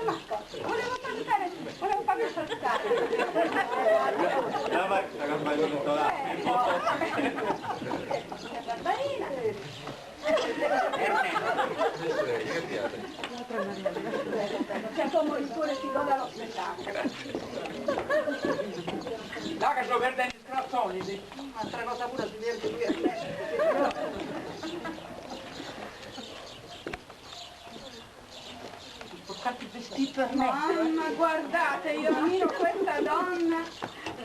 Ma cosa? Volevo farmi saltare. La campagna tutto là. Barbarina. C'è come il sole si goda lo spettacolo. Là che sto perdendo i scrazzoni, sì. Altra cosa pure si vede lui. Portarti il vestito Ernesto. Mamma, guardate, io ammiro questa donna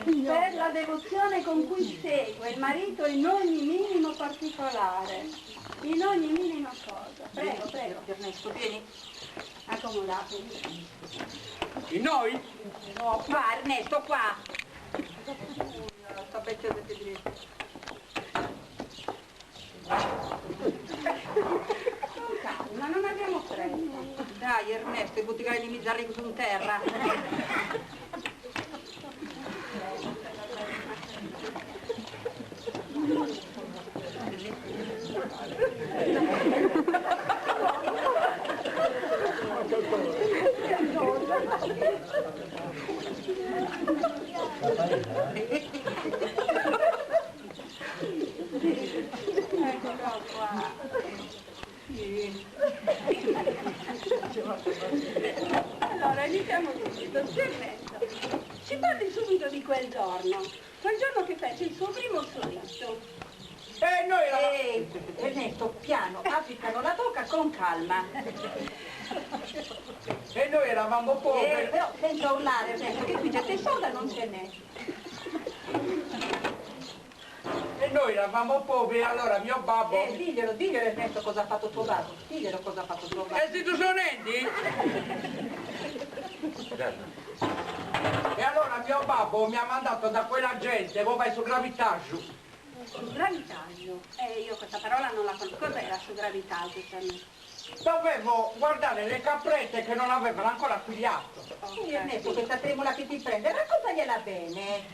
per la devozione con cui segue il marito in ogni minimo particolare. In ogni minima cosa. Prego, prego. Ernesto, vieni. Accomodatevi. E noi? No, qua, Ernesto, qua. Sta becciando che diritto. Con calma, non abbiamo fretta. Dai Ernesto, i bottigai di Mizzarrico sono terra. Eccolo qua. Allora, iniziamo subito. Ernesto, ci parli subito di quel giorno che fece il suo primo solito. E noi eravamo... Ernesto, piano, applicano la bocca con calma. E noi eravamo poveri. Però senza urlare, Ernesto, che qui c'è tesora non ce n'è. E noi eravamo poveri, allora mio babbo... Diglielo Ernesto cosa ha fatto tuo babbo. Diglielo cosa ha fatto tuo babbo. E se tu sono enti? E allora mio babbo mi ha mandato da quella gente, poi vai su gravitaggio. Su gravitaggio? Io questa parola non la conosco. Cos'era su gravitaggio per me? Dovevo guardare le caprette che non avevano ancora figliato. Sì, Ernesto, questa tremola che ti prende, raccontagliela bene.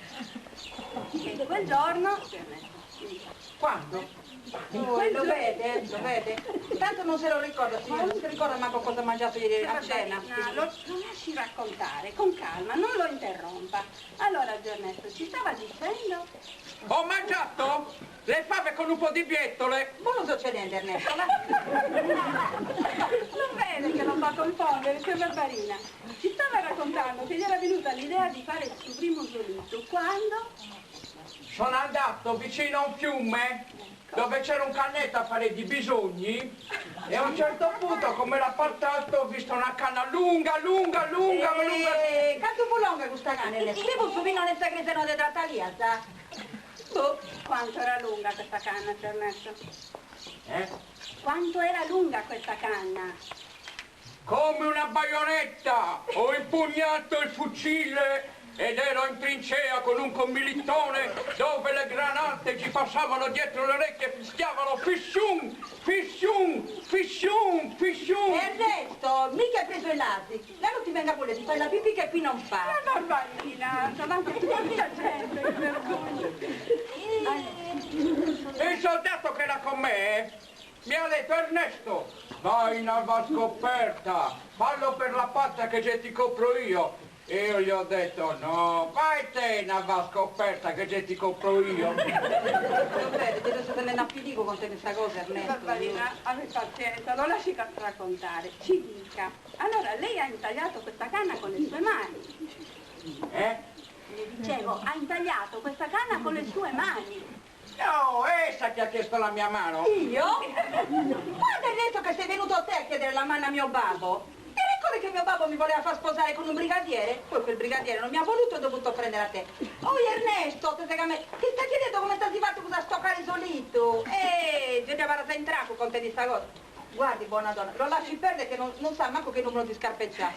E quel giorno... Quando? Lo vede? Tanto non se lo ricorda, signora, non si ricorda manco cosa ha mangiato ieri a cena. Lo lasci raccontare, con calma, non lo interrompa. Allora, Ernesto, ci stava dicendo... Ho mangiato le fave con un po' di bietole. Buono succedente, Ernesto, lo vede che lo fa confondere, c'è Barbarina. Ci stava raccontando che gli era venuta l'idea di fare il suo primo solito. Quando? Sono andato vicino a un fiume dove c'era un cannetto a fare di bisogni e a un certo punto, come era partato, ho visto una canna lunga. Quanto fu lunga questa canna, Ernesto? Devo subito nel segreto di Trattalia, sa? Quanto era lunga questa canna, Ernesto? Quanto era lunga questa canna? Come una baionetta! Ho impugnato il fucile ed ero in trincea con un commilittone dove le granate ci passavano dietro le orecchie e fischiavano fisciun! Ernesto, mica hai preso il lasi. Là non ti venga pure, ti fai la pipì che qui non fa. La Barbarina, davanti a tutta gente, che vergogna. Il soldato che era con me mi ha detto: Ernesto, vai in alba scoperta, fallo per la patria che già ti copro io. E io gli ho detto: no, vai te in alba scoperta che già ti copro io. Lo vedi, ti adesso te ne nappidico con te questa cosa, Ernesto. Barbarina, avete pazienza, lo lasci raccontare. Ci dica. Allora, lei ha intagliato questa canna con le sue mani. Le dicevo, ha intagliato questa canna con le sue mani. No, essa che ha chiesto la mia mano. Io? Quando hai detto che sei venuto te a chiedere la mano a mio babbo? Ti ricordi che mio babbo mi voleva far sposare con un brigadiere? Poi quel brigadiere non mi ha voluto e ho dovuto prendere a te. Oh Ernesto, ti stai chiedendo come ti fatto cosa stoccare solito? Già ti avrà entrato con te di sta cosa. Guardi, buona donna, lo lasci perdere che non sa manco che numero di scarpe c'ha.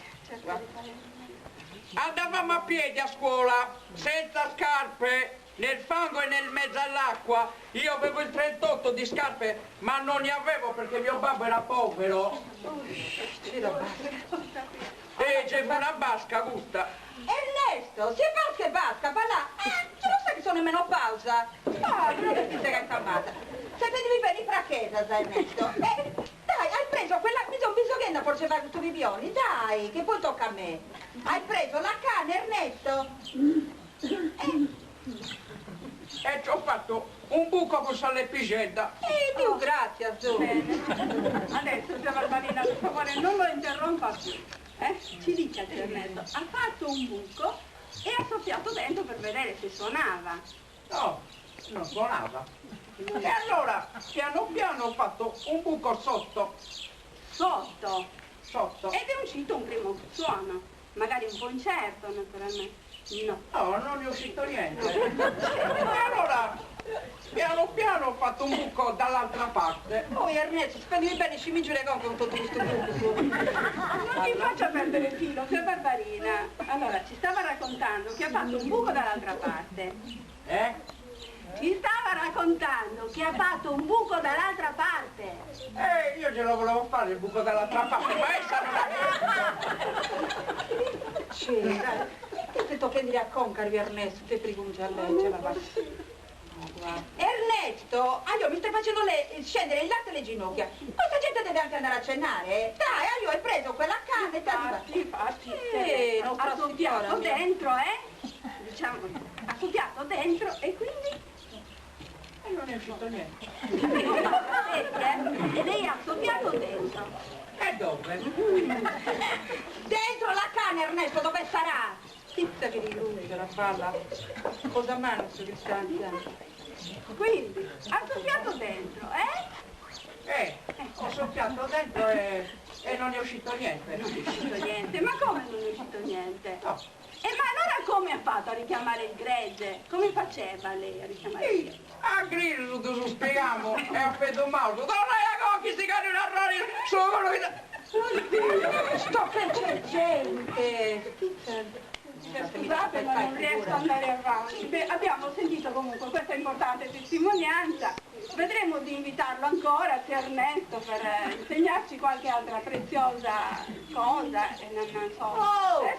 Andavamo a piedi a scuola, senza scarpe, nel fango e nel mezzo all'acqua. Io avevo il 38 di scarpe, ma non ne avevo perché mio babbo era povero. E c'è una basca, gusta. Ernesto, si basca e basca, va là. Tu non sai che sono in menopausa. Non vestite che è calmata. Se te devi bene in fracchesa, sai Ernesto. Dai, hai preso quella, mi sono visto che Accenna forse vai questo Bibioni, dai, che poi tocca a me. Hai preso la canna, Ernesto? E ci ho fatto un buco con salepicetta. Dio, grazie, Su. Bene. Adesso, zia Barbarina, per favore, non lo interrompa più. Ci dica, zio Ernesto, ha fatto un buco e ha soffiato dentro per vedere se suonava. No, non suonava. E allora, piano piano ho fatto un buco sotto. Sotto. Sotto. Ed è uscito un primo suono. Magari un po' incerto, naturalmente. No. No, non è uscito niente. E allora, piano piano ho fatto un buco dall'altra parte. Oh, Ernesto, spendi bene, ci mi giuro con tutto questo buco. Non ti faccia perdere il filo, zia Barbarina. Allora, ci stava raccontando che ha fatto un buco dall'altra parte. Ci stava raccontando che ha fatto un buco dall'altra parte. Io ce lo volevo fare il buco dall'altra parte, ma essa non ha... C'era. Che ti tocca dire a concarvi, Ernesto, te pregunti a lei, ce la fa. Ernesto, io mi stai facendo scendere il latte alle ginocchia. Questa gente deve anche andare a cenare. Dai, io hai preso quella canna e ti Infatti, Nostra ha soffiato Signora mia. dentro, diciamo, ha soffiato dentro e quindi E non è uscito niente. e lei ha soffiato dentro. E dove? Dentro la canna, Ernesto, dove sarà? Pizza che di lui, la falla. Cosa mangia su distanza? Quindi ha soffiato dentro, Ho soffiato dentro e non è uscito niente. Non è uscito niente. Ma come non è uscito niente? No. E ma allora come ha fatto a richiamare il gregge? Come faceva lei a richiamare il gregge? A grillo tu spieghiamo e a Fedomauso. Dove è che si cade una roria? Sono che... Sto che c'è gente. Scusate, ma non riesco ad andare avanti. Beh, abbiamo sentito comunque questa importante testimonianza. Vedremo di invitarlo ancora, zio Ernesto, per insegnarci qualche altra preziosa cosa. E non so. Oh!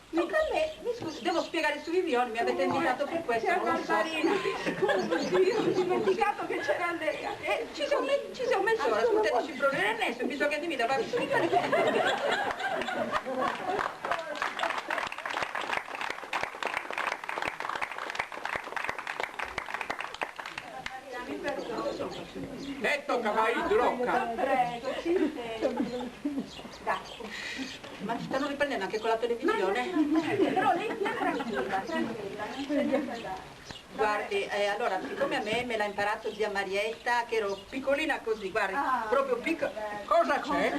Tocca a me, mi scusi, devo spiegare su Vivioni, mi avete invitato per questo, Zia non lo so. Barbarina, scusi, ho dimenticato che c'era lei. Ci siamo messo ora, ascoltateci il problema Ernesto, bisogna che mi dà su Vivioni. E tocca vai in drocca. Prego, ci sento. Dai, ma ci stanno riprendendo anche con la televisione? Però lei sia tranquilla, non c'è niente da... Guardi, allora, siccome a me l'ha imparato zia Marietta, che ero piccolina così, guardi, proprio piccola. Cosa c'è?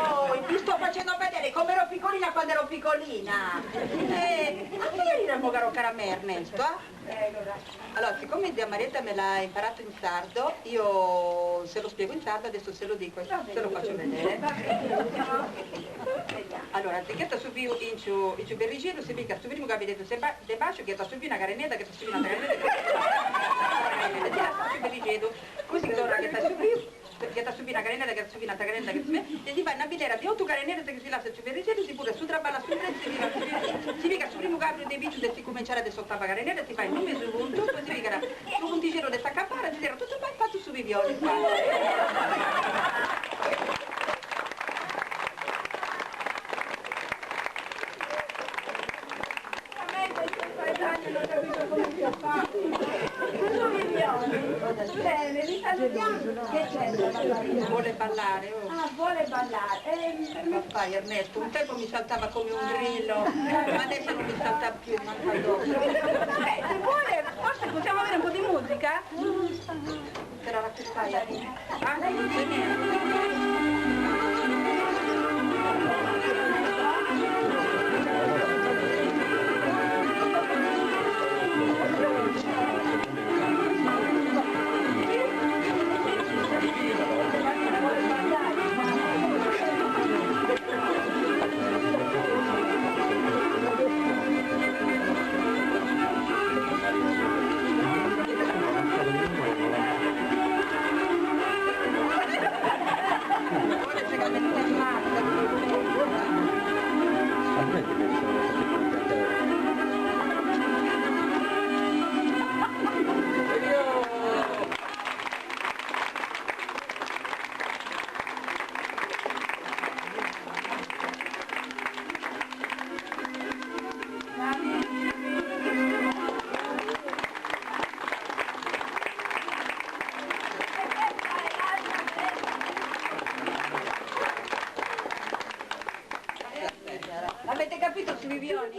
Oh, ti sto facendo vedere come ero piccolina quando ero piccolina. A ieri era mogaro caramè, Ernesto, Allora, siccome zia Marietta me l'ha imparato in sardo, io se lo spiego in sardo, adesso se lo dico, se lo faccio vedere. Allora, ti chiesta subito in ciò berrigino, si mica subito mi capite se bacio, che sta subito una carenetta, che sta subito una carenetta, così torna che sta subito, che sta subito una carenetta, che sta subito una carenetta, che e si fa una bidera di 8 carenette che si lascia su berrigino, si pure su traballa su prezzo, si mica su primo caprio dei bici, si cominciare adesso ottava carenetta, si fa in nome su punto, poi si mica su punticino di sta campana, si tira tutto fatto su Vivioni. Non capisco come si fa. Sono Vivioni. Bene, vi salutiamo. Che c'è la Barbarina? Vuole ballare, oh. Ah, vuole ballare. Ma fai Ernesto, un tempo mi saltava come un grillo, ma adesso non mi salta più, manca addosso. Se vuole, forse possiamo avere un po' di musica? Però la che fai? Ah, Avete capito sui violi?